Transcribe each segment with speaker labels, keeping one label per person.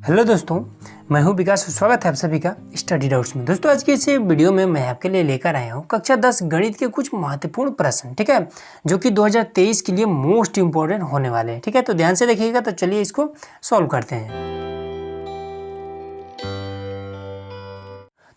Speaker 1: Hello दोस्तों, मैं हूं विकास। स्वागत है आप सभी का स्टडी डाउट्स में। दोस्तों आज की इस वीडियो में मैं आपके लिए लेकर आया हूं कक्षा 10 गणित के कुछ महत्वपूर्ण प्रश्न, ठीक है, जो कि 2023 के लिए मोस्ट इंपॉर्टेंट होने वाले हैं। ठीक है, तो ध्यान से देखिएगा। तो चलिए इसको सॉल्व करते हैं।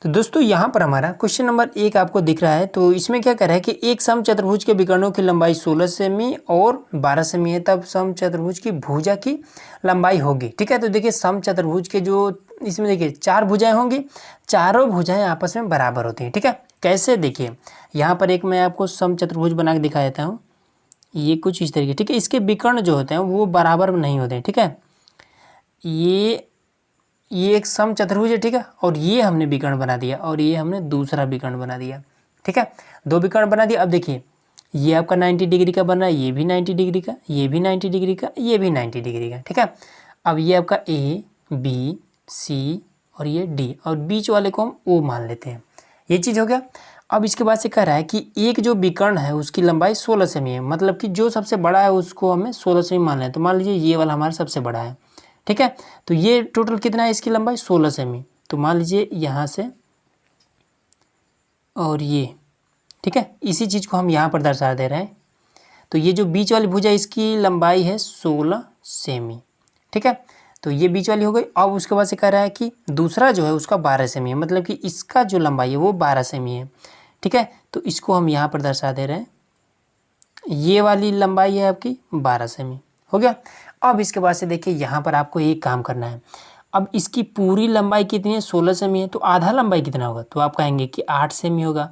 Speaker 1: तो दोस्तों यहाँ पर हमारा क्वेश्चन नंबर 1 आपको दिख रहा है। तो इसमें क्या कर रहा है कि एक समचतुर्भुज के विकर्णों की लंबाई 16 सेमी और 12 सेमी है, तब समचतुर्भुज की भुजा की लंबाई होगी। ठीक है, तो देखिए समचतुर्भुज के जो इसमें देखिए 4 भुजाएं होंगी, चारों भुजाएं आपस में बराबर होती हैं। ठीक है, कैसे देखिए यहाँ पर एक मैं आपको समचतुर्भुज बना के दिखा देता हूँ। ये कुछ इस तरीके, ठीक है, इसके विकर्ण जो होते हैं वो बराबर नहीं होते हैं। ठीक है, ये एक समचतुर्भुज है, ठीक है, और ये हमने विकर्ण बना दिया और ये हमने दूसरा विकर्ण बना दिया। ठीक है, 2 विकर्ण बना दिया। अब देखिए ये आपका 90 डिग्री का बन रहा है, ये भी 90 डिग्री का, ये भी 90 डिग्री का, ये भी 90 डिग्री का। ठीक है, अब ये आपका ए बी सी और ये डी, और बीच वाले को हम ओ मान लेते हैं। ये चीज़ हो गया। अब इसके बाद से कह रहा है कि एक जो विकर्ण है उसकी लंबाई 16 सेमी है, मतलब कि जो सबसे बड़ा है उसको हमें 16 सेमी मान लें। तो मान लीजिए ये वाला हमारा सबसे बड़ा है। ठीक है, तो ये टोटल कितना है, इसकी लंबाई 16 सेमी। तो मान लीजिए यहाँ से और ये, ठीक है, इसी चीज़ को हम यहाँ पर दर्शा दे रहे हैं। तो ये जो बीच वाली भुजा इसकी लंबाई है 16 सेमी। ठीक है, तो ये बीच वाली हो गई। अब उसके बाद से कह रहा है कि दूसरा जो है उसका 12 सेमी है, मतलब कि इसका जो लंबाई है वो 12 सेमी है। ठीक है, तो इसको हम यहाँ पर दर्शा दे रहे हैं। ये वाली लंबाई है आपकी 12 सेमी, हो गया। अब इसके बाद से देखिए यहाँ पर आपको एक काम करना है। अब इसकी पूरी लंबाई कितनी है, 16 सेमी है, तो आधा लंबाई कितना होगा, तो आप कहेंगे कि 8 सेमी होगा।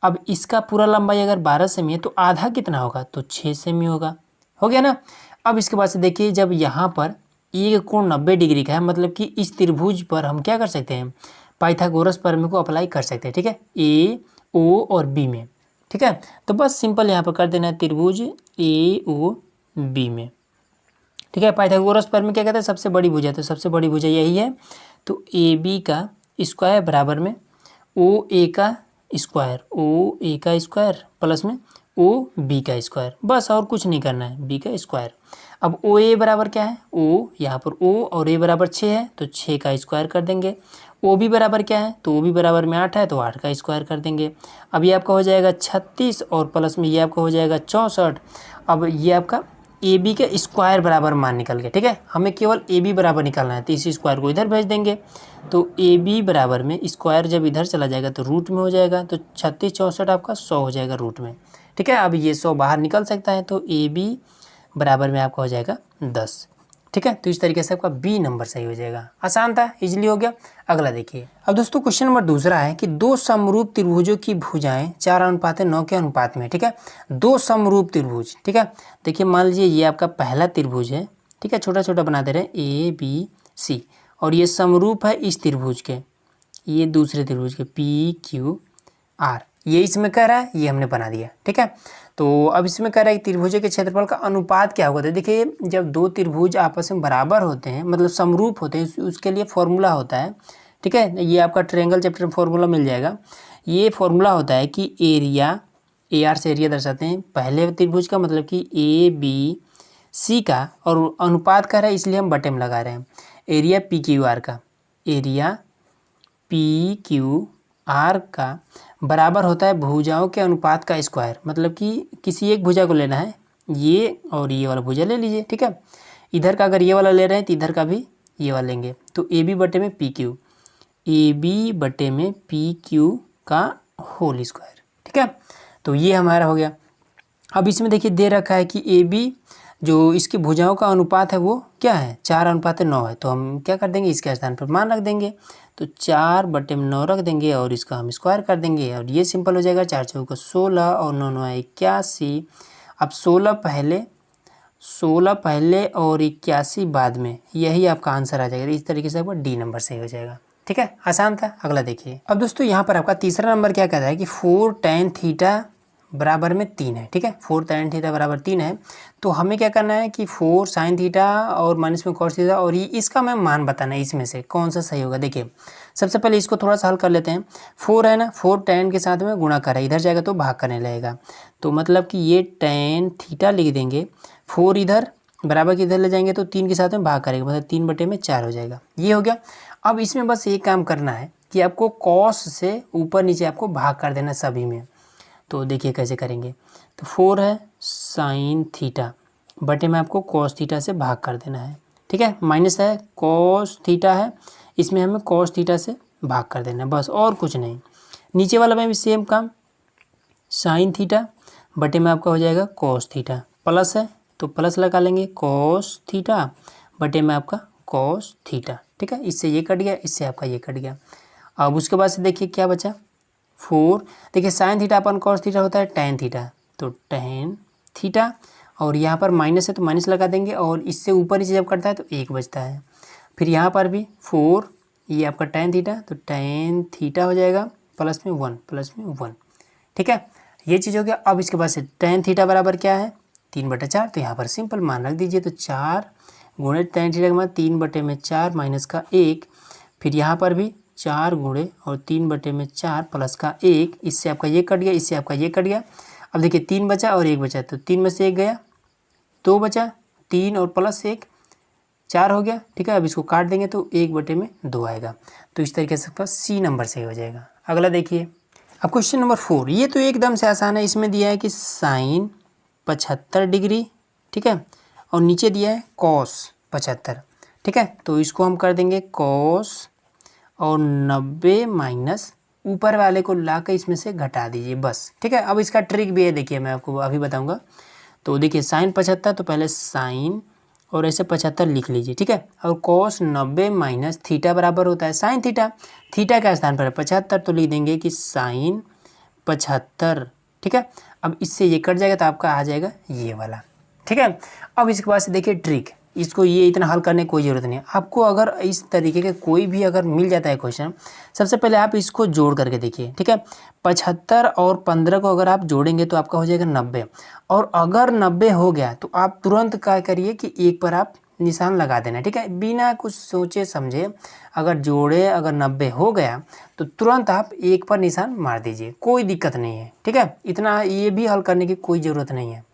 Speaker 1: अब इसका पूरा लंबाई अगर 12 सेमी है तो आधा कितना होगा, तो 6 सेमी होगा। हो गया ना। अब इसके बाद से देखिए जब यहाँ पर एक कोण 90 डिग्री का है, मतलब कि इस त्रिभुज पर हम क्या कर सकते हैं, पाइथागोरस प्रमेय को अप्लाई कर सकते हैं। ठीक है, ए ओ और बी में। ठीक है, तो बस सिंपल यहाँ पर कर देना है त्रिभुज ए ओ बी में। ठीक है, पाइथागोरस प्रमेय क्या कहता है, सबसे बड़ी भुजा, तो सबसे बड़ी भुजा यही है। तो ए बी का स्क्वायर बराबर में ओ ए का स्क्वायर प्लस में ओ बी का स्क्वायर, बस और कुछ नहीं करना है, बी का स्क्वायर। अब ओ ए बराबर क्या है, ओ यहाँ पर ओ और ए बराबर 6 है, तो 6 का स्क्वायर कर देंगे। ओ बी बराबर क्या है, तो ओ बी बराबर में 8 है, तो 8 का स्क्वायर कर देंगे। अब ये आपका हो जाएगा 36 और प्लस में ये आपका हो जाएगा 64। अब ये आपका ए बी के स्क्वायर बराबर मान निकल गया। ठीक है, हमें केवल ए बी बराबर निकालना है, तो इसी स्क्वायर को इधर भेज देंगे। तो ए बी बराबर में स्क्वायर जब इधर चला जाएगा तो रूट में हो जाएगा, तो 36 64 आपका 100 हो जाएगा रूट में। ठीक है, अब ये 100 बाहर निकल सकता है, तो ए बी बराबर में आपका हो जाएगा 10। ठीक है, तो इस तरीके से आपका बी नंबर सही हो जाएगा। आसान था, इजीली हो गया। अगला देखिए। अब दोस्तों क्वेश्चन नंबर दूसरा है कि दो समरूप त्रिभुजों की भुजाएं 4:9 के अनुपात में। ठीक है, दो समरूप त्रिभुज। ठीक है, देखिए मान लीजिए ये आपका पहला त्रिभुज है। ठीक है, छोटा छोटा बना दे रहे हैं ए बी सी, और ये समरूप है इस त्रिभुज के, ये दूसरे त्रिभुज के पी क्यू आर। ये इसमें कह रहा है, ये हमने बना दिया। ठीक है, तो अब इसमें कह रहा है कि त्रिभुजों के क्षेत्रफल का अनुपात क्या होगा। तो देखिए जब दो त्रिभुज आपस में बराबर होते हैं, मतलब समरूप होते हैं, उसके लिए फॉर्मूला होता है। ठीक है, ये आपका ट्रायंगल चैप्टर में फॉर्मूला मिल जाएगा। ये फॉर्मूला होता है कि एरिया, ए आर से एरिया दर्शाते हैं पहले त्रिभुज का, मतलब कि ए बी सी का, और अनुपात कर रहा है इसलिए हम बटे में लगा रहे हैं। एरिया पी क्यू आर का, एरिया पी क्यू आर का बराबर होता है भुजाओं के अनुपात का स्क्वायर, मतलब कि किसी एक भुजा को लेना है, ये और ये वाला भुजा ले लीजिए। ठीक है, इधर का अगर ये वाला ले रहे हैं तो इधर का भी ये वाला लेंगे। तो ए बी बटे में पी क्यू, ए बी बटे में पी क्यू का होल स्क्वायर। ठीक है, तो ये हमारा हो गया। अब इसमें देखिए दे रखा है कि ए बी जो इसकी भुजाओं का अनुपात है वो क्या है, 4:9 है। तो हम क्या कर देंगे, इसके स्थान पर मान रख देंगे, तो 4/9 रख देंगे और इसका हम स्क्वायर कर देंगे, और ये सिंपल हो जाएगा। 4 चौका 16 और 9 9 81। अब 16 पहले और 81 बाद में, यही आपका आंसर आ जाएगा। इस तरीके से आपका डी नंबर सही हो जाएगा। ठीक है, आसान था। अगला देखिए। अब दोस्तों यहाँ पर आपका तीसरा नंबर क्या कहता है कि 4 tan थीटा बराबर में 3 है। ठीक है, 4 tan थीटा बराबर 3 है। तो हमें क्या करना है कि 4 sin थीटा और माइनस में cos थीटा, और ये इसका मैं मान बताना है, इसमें से कौन सा सही होगा। देखिए सबसे पहले इसको थोड़ा सा हल कर लेते हैं। 4 है ना, 4 tan के साथ में गुणा कर है, इधर जाएगा तो भाग करने लगेगा, तो मतलब कि ये tan थीटा लिख देंगे। 4 इधर बराबर के इधर ले जाएंगे तो 3 के साथ में भाग करेंगे, मतलब 3/4 हो जाएगा। ये हो गया। अब इसमें बस एक काम करना है कि आपको कॉस से ऊपर नीचे आपको भाग कर देना सभी में। तो देखिए कैसे करेंगे। तो 4 है साइन थीटा बटे में आपको कॉस थीटा से भाग कर देना है, ठीक है। माइनस है कॉस थीटा है, इसमें हमें कॉस थीटा से भाग कर देना है, बस और कुछ नहीं। नीचे वाला में भी सेम काम, साइन थीटा बटे में आपका हो जाएगा कॉस थीटा, प्लस है तो प्लस लगा लेंगे कॉस थीटा बटे में आपका कॉस थीटा, ठीक है। इससे ये कट गया, इससे आपका ये कट गया। अब उसके बाद से देखिए क्या बचा 4। देखिए साइन थीटा अपन कॉस थीटा होता है टैन थीटा, तो टैन थीटा, और यहाँ पर माइनस है तो माइनस लगा देंगे, और इससे ऊपर नीचे जब कटता है तो 1 बचता है। फिर यहाँ पर भी 4, ये आपका टैन थीटा, तो टैन थीटा हो जाएगा प्लस में 1, ठीक है। ये चीज़ हो गया। अब इसके बाद से टैन थीटा बराबर क्या है 3/4, तो यहाँ पर सिंपल मान रख दीजिए, तो 4 गुणे टैन थीटा के बाद 3/4 माइनस का 1, फिर यहाँ पर भी 4 गुणे और 3/4 प्लस का 1, इससे आपका ये कट गया, इससे आपका ये कट गया। अब देखिए 3 बचा और 1 बचा, तो 3 में से 1 गया, 2 बचा, 3 और प्लस 1 4 हो गया, ठीक है। अब इसको काट देंगे तो 1/2 आएगा। तो इस तरीके से आपका सी नंबर सही हो जाएगा। अगला देखिए, अब क्वेश्चन नंबर 4, ये तो एकदम से आसान है। इसमें दिया है कि साइन 75 डिग्री, ठीक है, और नीचे दिया है कॉस 75, ठीक है। तो इसको हम कर देंगे कॉस और 90 माइनस ऊपर वाले को ला के इसमें से घटा दीजिए बस, ठीक है। अब इसका ट्रिक भी है, देखिए मैं आपको अभी बताऊंगा। तो देखिए साइन 75, तो पहले साइन और ऐसे 75 लिख लीजिए, ठीक है। और कॉस 90 माइनस थीटा बराबर होता है साइन थीटा, थीटा का स्थान पर है 75, तो लिख देंगे कि साइन 75, ठीक है। अब इससे ये कट जाएगा तो आपका आ जाएगा ये वाला, ठीक है। अब इसके बाद से देखिए ट्रिक, इसको ये इतना हल करने की कोई ज़रूरत नहीं है आपको। अगर इस तरीके के कोई भी अगर मिल जाता है क्वेश्चन, सबसे पहले आप इसको जोड़ करके देखिए, ठीक है। 75 और 15 को अगर आप जोड़ेंगे तो आपका हो जाएगा 90, और अगर 90 हो गया तो आप तुरंत क्या करिए कि 1 पर आप निशान लगा देना, ठीक है, बिना कुछ सोचे समझे। अगर जोड़े अगर 90 हो गया तो तुरंत आप 1 पर निशान मार दीजिए, कोई दिक्कत नहीं है, ठीक है। इतना ये भी हल करने की कोई ज़रूरत नहीं है,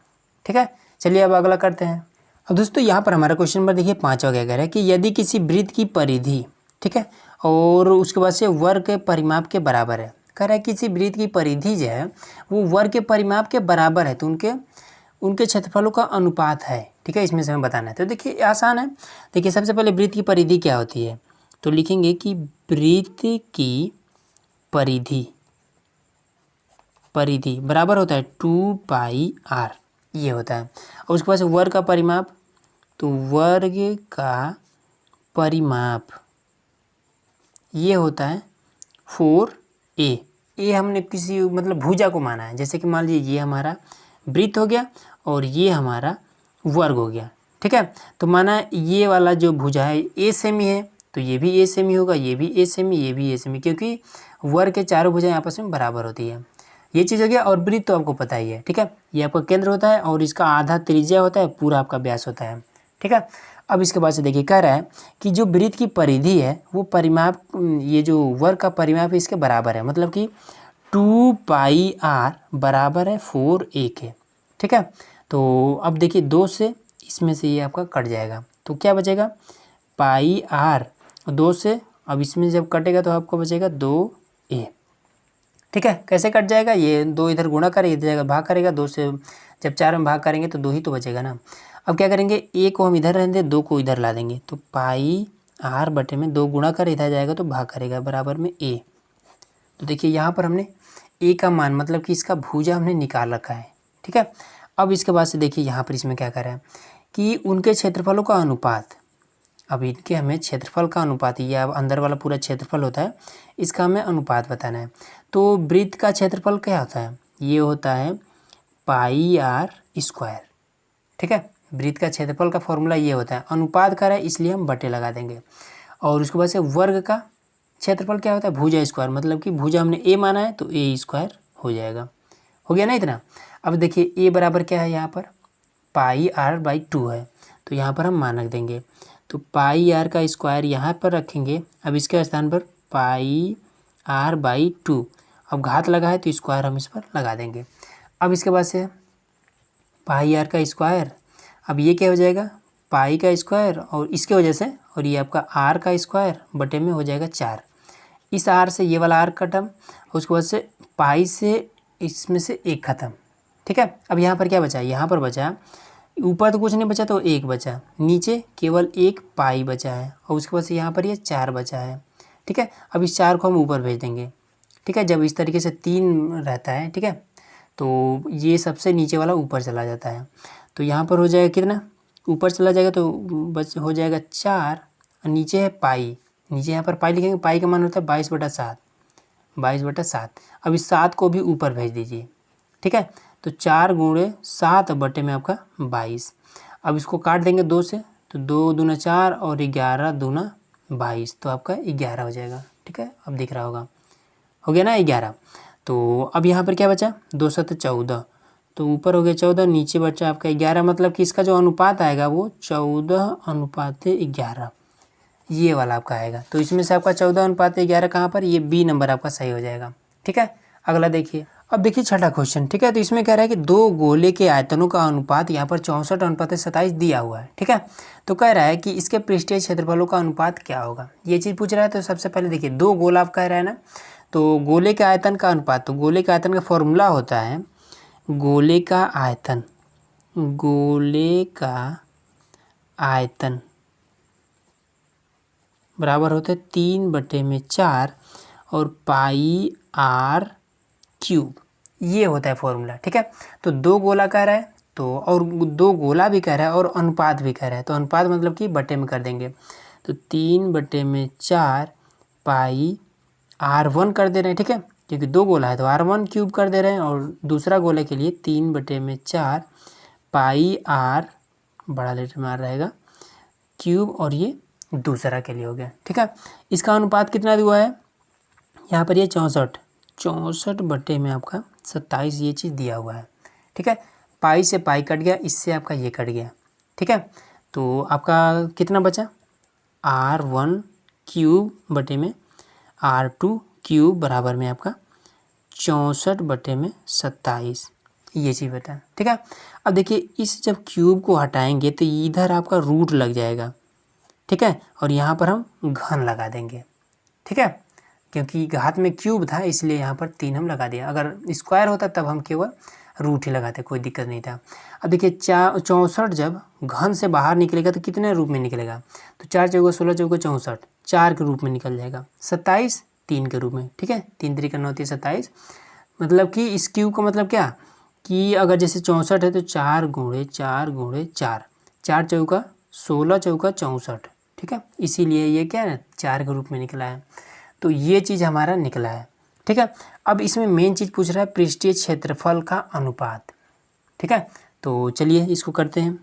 Speaker 1: ठीक है। चलिए अब अगला करते हैं। अब दोस्तों यहाँ पर हमारा क्वेश्चन नंबर देखिए 5 क्या कह रहा है कि यदि किसी वृत्त की परिधि, ठीक है, और उसके बाद से वर्ग के परिमाप के बराबर है, कह रहा है किसी वृत्त की परिधि जो है वो वर्ग के परिमाप के बराबर है, तो उनके क्षेत्रफलों का अनुपात है, ठीक है, इसमें से हमें बताना है। तो देखिए आसान है। देखिए सबसे पहले वृत्त की परिधि क्या होती है, तो लिखेंगे कि वृत्त की परिधि बराबर होता है 2πr, ये होता है। और उसके बाद से वर्ग का परिमाप, तो वर्ग का परिमाप ये होता है 4a। ए हमने किसी मतलब भुजा को माना है, जैसे कि मान लीजिए ये हमारा वृत्त हो गया और ये हमारा वर्ग हो गया, ठीक है। तो माना ये वाला जो भुजा है ए सेमी है, तो ये भी ए सेमी होगा, ये भी ए सेमी, ये भी ए सेमी, क्योंकि वर्ग के चारों भुजाएं आपस में बराबर होती है। ये चीज़ हो गया। और वृत्त तो आपको पता ही है, ठीक है, ये आपका केंद्र होता है और इसका आधा त्रिज्या होता है, पूरा आपका व्यास होता है, ठीक है। अब इसके बाद से देखिए कह रहा है कि जो वृत्त की परिधि है वो परिमाप, ये जो वर्ग का परिमाप है इसके बराबर है, मतलब कि 2πr बराबर है 4a के, ठीक है। तो अब देखिए 2 से इसमें से ये आपका कट जाएगा, तो क्या बचेगा πr, 2 से अब इसमें जब कटेगा तो आपको बचेगा 2a, ठीक है। कैसे कट जाएगा, ये 2 इधर गुणा करेगा, इधर जगह भाग करेगा, 2 से जब 4 में भाग करेंगे तो 2 ही तो बचेगा ना। अब क्या करेंगे, ए को हम इधर रहने दें, 2 को इधर ला देंगे, तो πr बटे में 2 गुणा कर इधर जाएगा तो भाग करेगा बराबर में a। तो देखिए यहाँ पर हमने a का मान मतलब कि इसका भुजा हमने निकाल रखा है, ठीक है। अब इसके बाद से देखिए यहाँ पर इसमें क्या कर रहा है कि उनके क्षेत्रफलों का अनुपात, अब इनके हमें क्षेत्रफल का अनुपात, ये अब अंदर वाला पूरा क्षेत्रफल होता है, इसका हमें अनुपात बताना है। तो वृत्त का क्षेत्रफल क्या होता है, ये होता है πr², ठीक है। वृत्त का क्षेत्रफल का फॉर्मूला ये होता है, अनुपात कर रहा है इसलिए हम बटे लगा देंगे। और उसके बाद से वर्ग का क्षेत्रफल क्या होता है भुजा स्क्वायर, मतलब कि भुजा हमने a माना है तो a² हो जाएगा। हो गया ना इतना। अब देखिए a बराबर क्या है, यहाँ पर πr/2 है, तो यहाँ पर हम मानक देंगे, तो πr का स्क्वायर यहाँ पर रखेंगे, अब इसके स्थान पर πr/2, अब घात लगा है तो स्क्वायर हम इस पर लगा देंगे। अब इसके बाद से πr का स्क्वायर, अब ये क्या हो जाएगा पाई का स्क्वायर और इसके वजह से, और ये आपका आर का स्क्वायर बटे में हो जाएगा 4। इस आर से ये वाला आर खत्म, उसके बाद से पाई से इसमें से 1 खत्म। ठीक है, अब यहाँ पर क्या बचा, यहाँ पर बचा, ऊपर तो कुछ नहीं बचा तो 1 बचा, नीचे केवल 1 पाई बचा है, और उसके बाद से यहाँ पर ये 4 बचा है। ठीक है, अब इस 4 को हम ऊपर भेज देंगे। ठीक है, जब इस तरीके से 3 रहता है, ठीक है, तो ये सबसे नीचे वाला ऊपर चला जाता है। तो यहाँ पर हो जाएगा कितना, ऊपर चला जाएगा तो बस हो जाएगा 4, और नीचे है पाई, नीचे यहाँ पर पाई लिखेंगे, पाई का मान होता है 22/7, 22/7। अब इस 7 को भी ऊपर भेज दीजिए। ठीक है, तो 4 गुणे 7 बटे में आपका 22। अब इसको काट देंगे 2 से, तो 2 दूना 4 और 11 दूना 22, तो आपका 11 हो जाएगा। ठीक है, अब दिख रहा होगा, हो गया ना 11। तो अब यहाँ पर क्या बचा, 2 7 14, तो ऊपर हो गया 14, नीचे बचा आपका 11, मतलब कि इसका जो अनुपात आएगा वो 14:11, ये वाला आपका आएगा। तो इसमें से आपका 14:11 कहाँ पर, ये बी नंबर आपका सही हो जाएगा। ठीक है, अगला देखिए। अब देखिए छठा क्वेश्चन। ठीक है, तो इसमें कह रहा है कि 2 गोले के आयतनों का अनुपात यहाँ पर 64:27 दिया हुआ है। ठीक है, तो कह रहा है कि इसके पृष्ठीय क्षेत्रफलों का अनुपात क्या होगा, ये चीज़ पूछ रहा है। तो सबसे पहले देखिए 2 गोला आप कह रहा है ना, तो गोले के आयतन का अनुपात, तो गोले के आयतन का फॉर्मूला होता है, गोले का आयतन, गोले का आयतन बराबर होता है 3/4 और पाई आर क्यूब, ये होता है फॉर्मूला। ठीक है, तो 2 गोला कह रहा है, तो और 2 गोला भी कह रहा है और अनुपात भी कह रहा है, तो अनुपात मतलब कि बटे में कर देंगे, तो 3/4 पाई R1 कर दे रहे हैं। ठीक है, क्योंकि 2 गोला है तो R1 क्यूब कर दे रहे हैं, और दूसरा गोले के लिए 3/4 पाई आर, बड़ा लेटर में आर रहेगा, क्यूब, और ये दूसरा के लिए हो गया। ठीक है, इसका अनुपात कितना हुआ है, यहाँ पर ये 64 बटे में आपका 27, ये चीज़ दिया हुआ है। ठीक है, पाई से पाई कट गया, इससे आपका ये कट गया। ठीक है, तो आपका कितना बचा, R1 क्यूब बटे में R2 क्यूब बराबर में आपका 64 बटे में 27, ये चीज़ बता। ठीक है, अब देखिए इस जब क्यूब को हटाएंगे तो इधर आपका रूट लग जाएगा। ठीक है, और यहाँ पर हम घन लगा देंगे। ठीक है, क्योंकि घात में क्यूब था इसलिए यहाँ पर 3 हम लगा दिया, अगर स्क्वायर होता तब हम केवल रूट ही लगाते, कोई दिक्कत नहीं था। अब देखिए 64 जब घन से बाहर निकलेगा तो कितने रूप में निकलेगा, तो 4 चौका 16 चौका 64, 4 के रूप में निकल जाएगा, 27 3 के रूप में। ठीक है, 3 3 9 27, मतलब कि इस क्यूब का मतलब क्या, कि अगर जैसे 64 है तो 4 गुणे 4 गुणे 4, 4 चौका 16 चौका 64। ठीक है, इसीलिए ये क्या है 4 के रूप में निकला है, तो ये चीज़ हमारा निकला है। ठीक है, अब इसमें मेन चीज़ पूछ रहा है पृष्ठीय क्षेत्रफल का अनुपात। ठीक है, तो चलिए इसको करते हैं।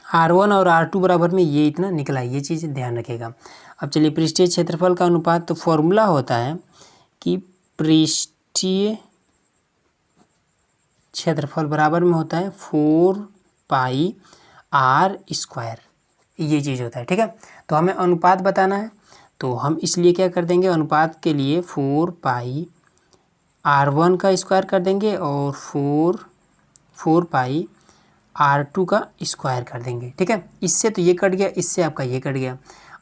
Speaker 1: R1 और R2 बराबर में ये इतना निकला है, ये चीज़ ध्यान रखिएगा। अब चलिए पृष्ठीय क्षेत्रफल का अनुपात, तो फॉर्मूला होता है कि पृष्ठीय क्षेत्रफल बराबर में होता है 4 पाई आर स्क्वायर, ये चीज़ होता है। ठीक है, तो हमें अनुपात बताना है, तो हम इसलिए क्या कर देंगे, अनुपात के लिए 4 पाई R1 का स्क्वायर कर देंगे और 4 पाई R2 का स्क्वायर कर देंगे। ठीक है, इससे तो ये कट गया, इससे आपका ये कट गया।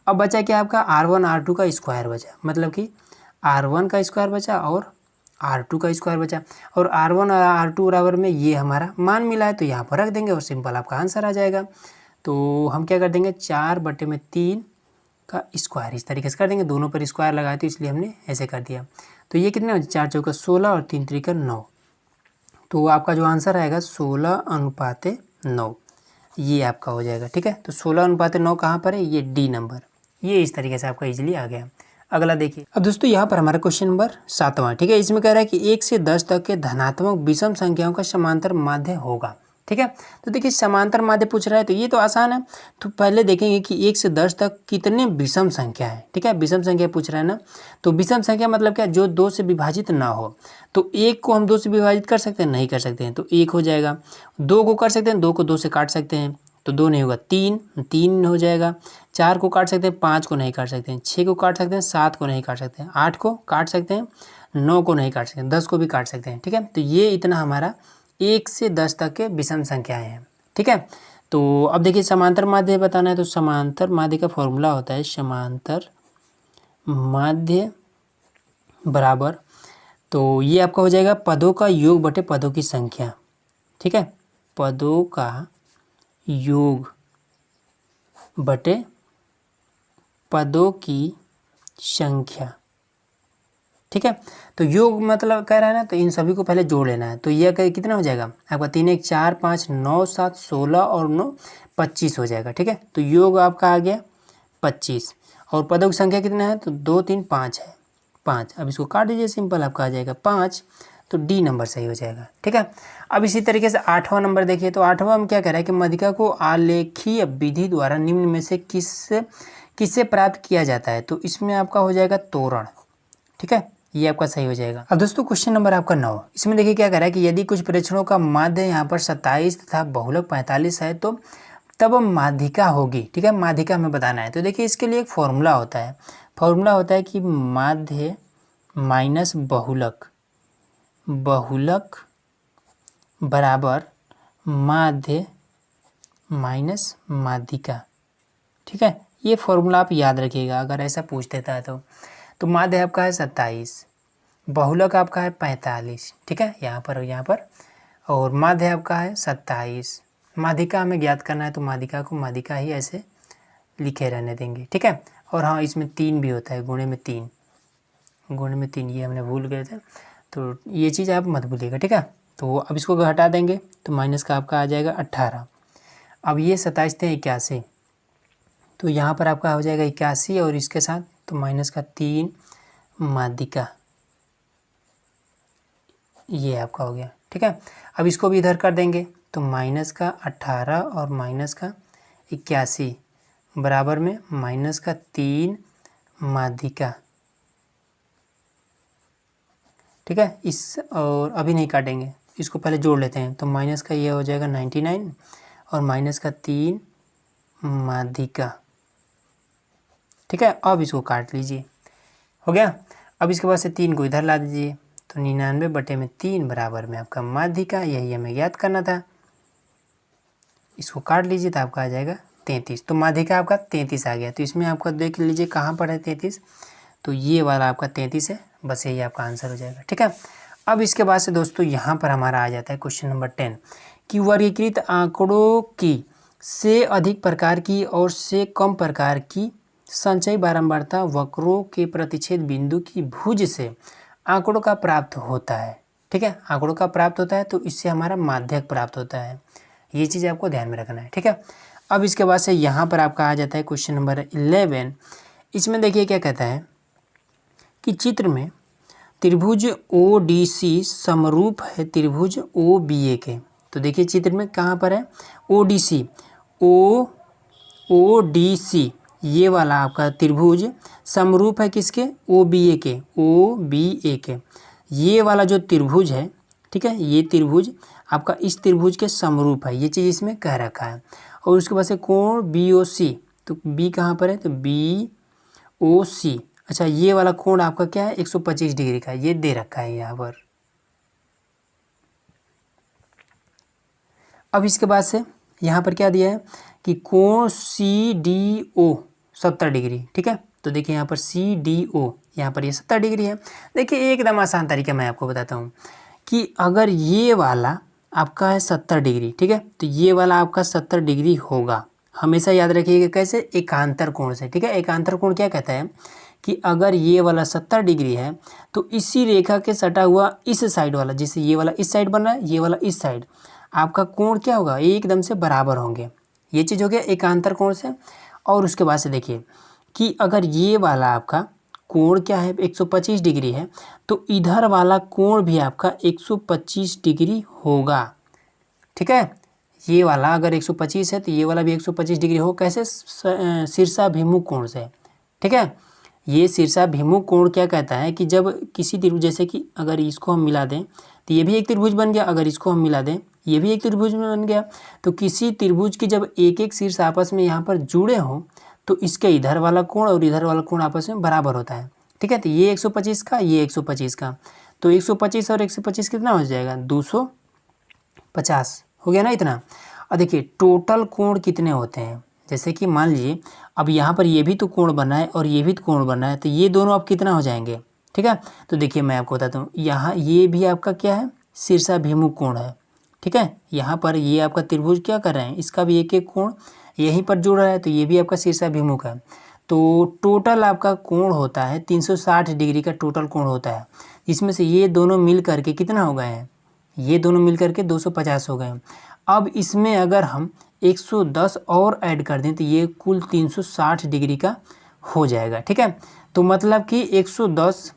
Speaker 1: अब बचा क्या आपका, R1 R2 का स्क्वायर बचा, मतलब कि R1 का स्क्वायर बचा और R2 का स्क्वायर बचा, और R1 और R2 बराबर में ये हमारा मान मिला है, तो यहाँ पर रख देंगे और सिंपल आपका आंसर आ जाएगा। तो हम क्या कर देंगे, 4/3 का स्क्वायर इस तरीके से कर देंगे, दोनों पर स्क्वायर लगाए तो इसलिए हमने ऐसे कर दिया। तो ये कितना, 4 चौका 16 और 3 3 9, तो आपका जो आंसर आएगा 16:9, ये आपका हो जाएगा। ठीक है, तो 16:9 कहाँ पर है, ये डी नंबर, ये इस तरीके से आपका इजीली आ गया। अगला देखिए। अब दोस्तों यहाँ पर हमारा क्वेश्चन नंबर 7वां। ठीक है, इसमें कह रहा है कि 1 से 10 तक के धनात्मक विषम संख्याओं का समांतर माध्य होगा। ठीक है, तो देखिए समांतर माध्य पूछ रहा है, तो ये तो आसान है। तो पहले देखेंगे कि 1 से 10 तक कितने विषम संख्या है। ठीक है, विषम संख्या पूछ रहा है ना, तो विषम संख्या मतलब क्या, जो 2 से विभाजित ना हो। तो 1 को हम 2 से विभाजित कर सकते हैं, नहीं कर सकते हैं, तो 1 हो जाएगा। 2 को कर सकते हैं, 2 को 2 से काट सकते हैं, तो 2 नहीं होगा, 3 हो जाएगा। 4 को काट सकते हैं, 5 को नहीं काट सकते हैं, 6 को काट सकते हैं, 7 को नहीं काट सकते हैं, 8 को काट सकते हैं, 9 को नहीं काट सकते हैं, 10 को भी काट सकते हैं। ठीक है, तो ये इतना हमारा 1 से 10 तक के विषम संख्याएं हैं। ठीक है, तो अब देखिए समांतर माध्य बताना है, तो समांतर माध्य का फॉर्मूला होता है समांतर माध्य बराबर, तो ये आपका हो जाएगा पदों का योग बटे पदों की संख्या। ठीक है, पदों का योग बटे पदों की संख्या। ठीक है, तो योग मतलब कह रहा है ना, तो इन सभी को पहले जोड़ लेना है। तो यह कितना हो जाएगा आपका 3 1 4 5 9 7 16 और 9 25 हो जाएगा। ठीक है, तो योग आपका आ गया 25 और पदों की संख्या कितना है, तो 2 3 5 है 5। अब इसको काट दीजिए, सिंपल आपका आ जाएगा 5, तो डी नंबर सही हो जाएगा। ठीक है, अब इसी तरीके से 8वां नंबर देखिए, तो 8वां में क्या कह रहा है कि मध्यिका को आलेखीय विधि द्वारा निम्न में से किससे प्राप्त किया जाता है, तो इसमें आपका हो जाएगा तोरण। ठीक है, ये आपका सही हो जाएगा। अब दोस्तों क्वेश्चन नंबर आपका 9, इसमें देखिए क्या कह रहा है कि यदि कुछ प्रेक्षणों का माध्य यहाँ पर 27 तथा बहुलक 45 है तो तब माध्यिका होगी। ठीक है, माध्यिका हमें बताना है। तो देखिए इसके लिए एक फॉर्मूला होता है, फॉर्मूला होता है कि माध्य माइनस बहुलक बराबर माध्य माइनस माध्यिका। ठीक है, ये फॉर्मूला आप याद रखिएगा अगर ऐसा पूछ देता है तो माध्य आपका है 27, बहुलक आपका है 45। ठीक है, यहाँ पर और माध्य आपका है 27। माध्यिका हमें ज्ञात करना है, तो माध्यिका को माध्यिका ही ऐसे लिखे रहने देंगे। ठीक है, और हाँ इसमें 3 भी होता है, गुणे में 3, ये हमने भूल गए थे, तो ये चीज़ आप मत भूलिएगा। ठीक है, तो अब इसको हटा देंगे तो माइनस का आपका आ जाएगा 18। अब ये 27 थे 81, तो यहाँ पर आपका हो जाएगा 81 और इसके साथ तो माइनस का 3 माध्यिका, ये आपका हो गया। ठीक है, अब इसको भी इधर कर देंगे तो माइनस का 18 और माइनस का 81 बराबर में माइनस का 3 माध्यिका। ठीक है, इस और अभी नहीं काटेंगे, इसको पहले जोड़ लेते हैं, तो माइनस का ये हो जाएगा 99 और माइनस का 3 माध्यिका। ठीक है, अब इसको काट लीजिए, हो गया। अब इसके बाद से 3 को इधर ला दीजिए, तो 99/3 बराबर में आपका माध्यिका, यही हमें याद करना था। इसको काट लीजिए तो आपका आ जाएगा 33, तो माध्यिका आपका 33 आ गया। तो इसमें आपका देख लीजिए कहाँ पर है 33, तो ये वाला आपका 33 है, बस यही आपका आंसर हो जाएगा। ठीक है, अब इसके बाद से दोस्तों यहाँ पर हमारा आ जाता है क्वेश्चन नंबर 10 कि वर्गीकृत आंकड़ों की से अधिक प्रकार की और से कम प्रकार की संचयी बारंबारता वक्रों के प्रतिच्छेद बिंदु की भुज से आंकड़ों का प्राप्त होता है। ठीक है, आंकड़ों का प्राप्त होता है तो इससे हमारा माध्यक प्राप्त होता है, ये चीज़ आपको ध्यान में रखना है। ठीक है, अब इसके बाद से यहाँ पर आपका आ जाता है क्वेश्चन नंबर 11। इसमें देखिए क्या कहता है कि चित्र में त्रिभुज ODC समरूप है त्रिभुज OBA के। तो देखिए चित्र में कहाँ पर है ODC, ये वाला आपका त्रिभुज समरूप है किसके, OBA के। ये वाला जो त्रिभुज है, ठीक है, ये त्रिभुज आपका इस त्रिभुज के समरूप है, ये चीज़ इसमें कह रखा है। और उसके बाद से कोण BOC, तो B कहाँ पर है, तो BOC, अच्छा ये वाला कोण आपका क्या है 125 डिग्री का, ये दे रखा है यहाँ पर। अब इसके बाद से यहाँ पर क्या दिया है कि कोण CDO 70 डिग्री। ठीक है, तो देखिए यहाँ पर CDO, यहाँ पर ये 70 डिग्री है। देखिए एकदम आसान तरीका मैं आपको बताता हूँ कि अगर ये वाला आपका है 70 डिग्री, ठीक है, तो ये वाला आपका 70 डिग्री होगा, हमेशा याद रखिएगा कैसे, एकांतर कोण से। ठीक है, एकांतर कोण क्या कहता है कि अगर ये वाला 70 डिग्री है तो इसी रेखा के सटा हुआ इस साइड वाला, जैसे ये वाला इस साइड बन रहा है, ये वाला इस साइड, आपका कोण क्या होगा, एकदम से बराबर होंगे। ये चीज़ हो गया एकांतर कोण से। और उसके बाद से देखिए कि अगर ये वाला आपका कोण क्या है 125 डिग्री है, तो इधर वाला कोण भी आपका 125 डिग्री होगा। ठीक है, ये वाला अगर 125 है तो ये वाला भी 125 डिग्री हो, कैसे, शीर्षाभिमुख कोण से। ठीक है, ये शीर्षाभिमुख कोण क्या कहता है कि जब किसी त्रिभुज, जैसे कि अगर इसको हम मिला दें तो ये भी एक त्रिभुज बन गया, अगर इसको हम मिला दें ये भी एक त्रिभुज बन गया, तो किसी त्रिभुज की जब एक एक शीर्ष आपस में यहाँ पर जुड़े हों तो इसके इधर वाला कोण और इधर वाला कोण आपस में बराबर होता है। ठीक है, तो ये 125 का, ये 125 का, तो 125 और 125 कितना हो जाएगा, 250 हो गया ना इतना। और देखिए टोटल कोण कितने होते हैं, जैसे कि मान लीजिए अब यहाँ पर ये भी तो कोण बना है और ये भी तो कोण बना है, तो ये दोनों अब कितना हो जाएंगे, ठीक है। तो देखिए मैं आपको बताता हूँ, यहाँ ये भी आपका क्या है, शीर्षाभिमुख कोण है, ठीक है। यहाँ पर ये आपका त्रिभुज क्या कर रहे हैं, इसका भी एक एक कोण यहीं पर जुड़ रहा है, तो ये भी आपका शीर्षाभिमुख है। तो टोटल आपका कोण होता है 360 डिग्री का टोटल कोण होता है, जिसमें से ये दोनों मिल करके कितना हो गए हैं, ये दोनों मिल करके 250 हो गए हैं। अब इसमें अगर हम 110 और ऐड कर दें तो ये कुल 360 डिग्री का हो जाएगा, ठीक है। तो मतलब कि 110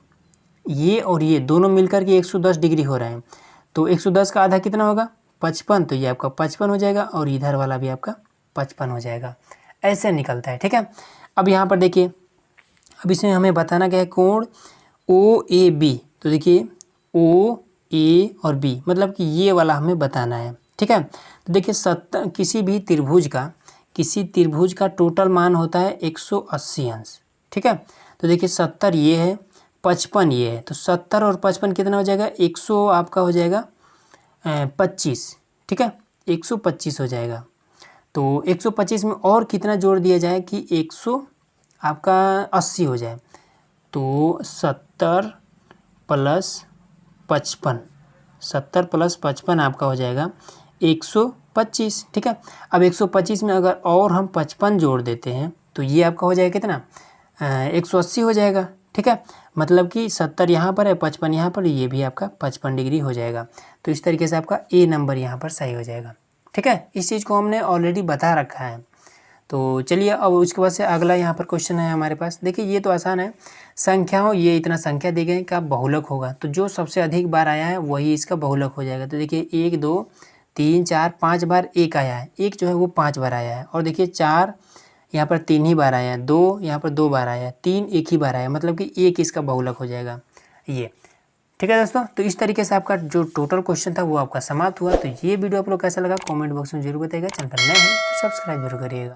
Speaker 1: ये और ये दोनों मिलकर के 110 डिग्री हो रहे हैं, तो 110 का आधा कितना होगा 55, तो ये आपका 55 हो जाएगा और इधर वाला भी आपका 55 हो जाएगा, ऐसे निकलता है, ठीक है। अब यहाँ पर देखिए, अब इसमें हमें बताना क्या है, कोण OAB, तो देखिए OA और B मतलब कि ये वाला हमें बताना है, ठीक है। तो देखिए 70 किसी त्रिभुज का टोटल मान होता है 180 अंश, ठीक है। तो देखिए 70 ये है, 55 ये है, तो 70 और 55 कितना हो जाएगा, 100 आपका हो जाएगा 25, ठीक है, 125 हो जाएगा। तो 125 में और कितना जोड़ दिया जाए कि 100 आपका 80 हो जाए, तो 70 प्लस 55, 70 प्लस 55 आपका हो जाएगा 125, ठीक है। अब 125 में अगर और हम 55 जोड़ देते हैं तो ये आपका हो जाएगा कितना, 180 हो जाएगा, ठीक है। मतलब कि 70 यहाँ पर है, 55 यहाँ पर, ये भी आपका 55 डिग्री हो जाएगा। तो इस तरीके से आपका A नंबर यहाँ पर सही हो जाएगा, ठीक है। इस चीज़ को हमने ऑलरेडी बता रखा है। तो चलिए अब उसके बाद से अगला यहाँ पर क्वेश्चन है हमारे पास। देखिए ये तो आसान है, संख्याओं, ये इतना संख्या दी गई का बहुलक होगा, तो जो सबसे अधिक बार आया है वही इसका बहुलक हो जाएगा। तो देखिए 1 2 3 4 5 बार एक आया है, एक जो है वो 5 बार आया है, और देखिए 4 यहाँ पर 3 ही बार आया है, 2 यहाँ पर 2 बार आया है, 3 एक ही बार आया है, मतलब कि एक इसका बहुलक हो जाएगा ये, ठीक है दोस्तों। तो इस तरीके से आपका जो टोटल क्वेश्चन था वो आपका समाप्त हुआ। तो ये वीडियो आप लोग कैसा लगा कमेंट बॉक्स में जरूर बताइएगा, चैनल पर नए हैं तो सब्सक्राइब जरूर करिएगा।